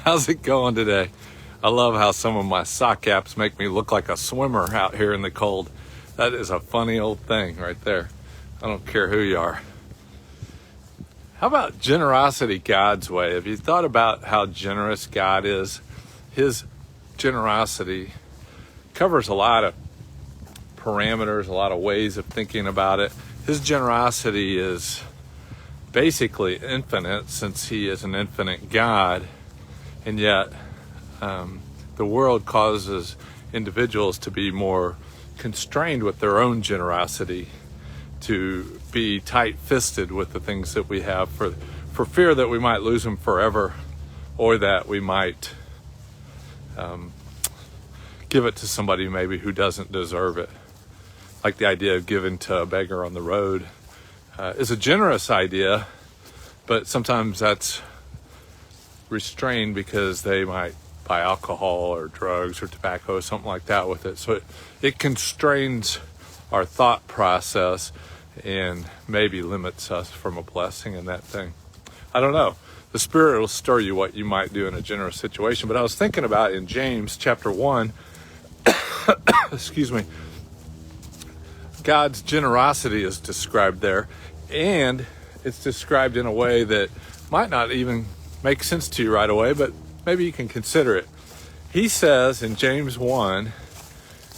How's it going today? I love how some of my sock caps make me look like a swimmer out here in the cold. That is a funny old thing right there. I don't care who you are. How about generosity God's way? Have you thought about how generous God is? His generosity covers a lot of parameters, a lot of ways of thinking about it. His generosity is basically infinite, since he is an infinite God, and yet the world causes individuals to be more constrained with their own generosity, to be tight-fisted with the things that we have for fear that we might lose them forever, or that we might give it to somebody maybe who doesn't deserve it. Like the idea of giving to a beggar on the road is a generous idea, but sometimes that's restrained because they might buy alcohol or drugs or tobacco or something like that with it. So it constrains our thought process and maybe limits us from a blessing in that thing. I don't know. The Spirit will stir you what you might do in a generous situation. But I was thinking about in James chapter 1, excuse me, God's generosity is described there, and it's described in a way that might not even make sense to you right away, but maybe you can consider it. He says in James 1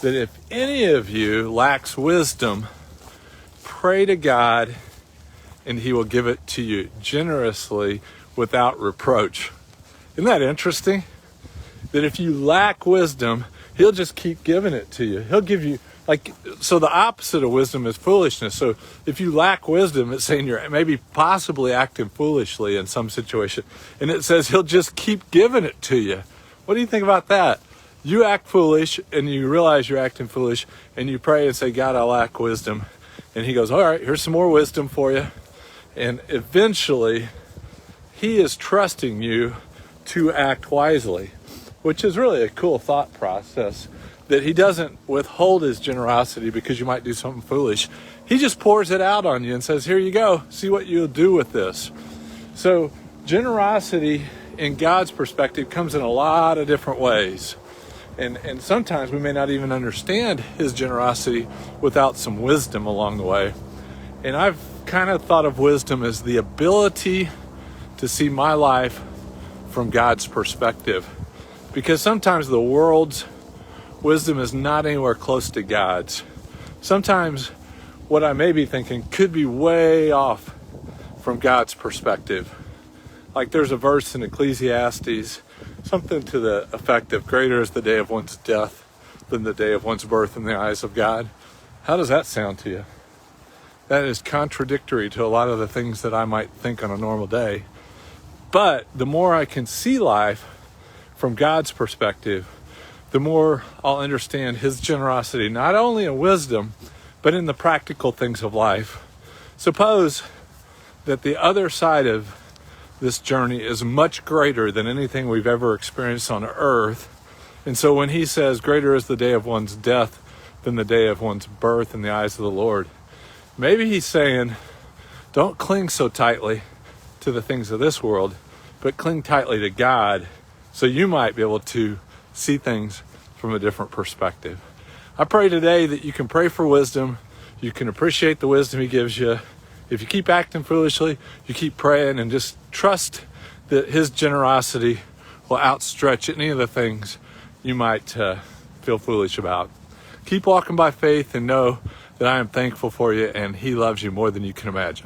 that if any of you lacks wisdom, pray to God and he will give it to you generously without reproach. Isn't that interesting? That if you lack wisdom, he'll just keep giving it to you. He'll give you, so the opposite of wisdom is foolishness. So if you lack wisdom, it's saying you're maybe possibly acting foolishly in some situation. And it says he'll just keep giving it to you. What do you think about that? You act foolish and you realize you're acting foolish and you pray and say, God, I lack wisdom. And he goes, all right, here's some more wisdom for you. And eventually he is trusting you to act wisely, which is really a cool thought process. That he doesn't withhold his generosity because you might do something foolish. He just pours it out on you and says, here you go, see what you'll do with this. So generosity in God's perspective comes in a lot of different ways. And sometimes we may not even understand his generosity without some wisdom along the way. And I've kind of thought of wisdom as the ability to see my life from God's perspective. Because sometimes the world's wisdom is not anywhere close to God's. Sometimes what I may be thinking could be way off from God's perspective. Like there's a verse in Ecclesiastes, something to the effect of greater is the day of one's death than the day of one's birth in the eyes of God. How does that sound to you? That is contradictory to a lot of the things that I might think on a normal day. But the more I can see life from God's perspective, the more I'll understand his generosity, not only in wisdom, but in the practical things of life. Suppose that the other side of this journey is much greater than anything we've ever experienced on earth. And so when he says, greater is the day of one's death than the day of one's birth in the eyes of the Lord, maybe he's saying, don't cling so tightly to the things of this world, but cling tightly to God, so you might be able to see things from a different perspective. I pray today that you can pray for wisdom. You can appreciate the wisdom he gives you. If you keep acting foolishly, you keep praying and just trust that his generosity will outstretch any of the things you might feel foolish about. Keep walking by faith and know that I am thankful for you and he loves you more than you can imagine.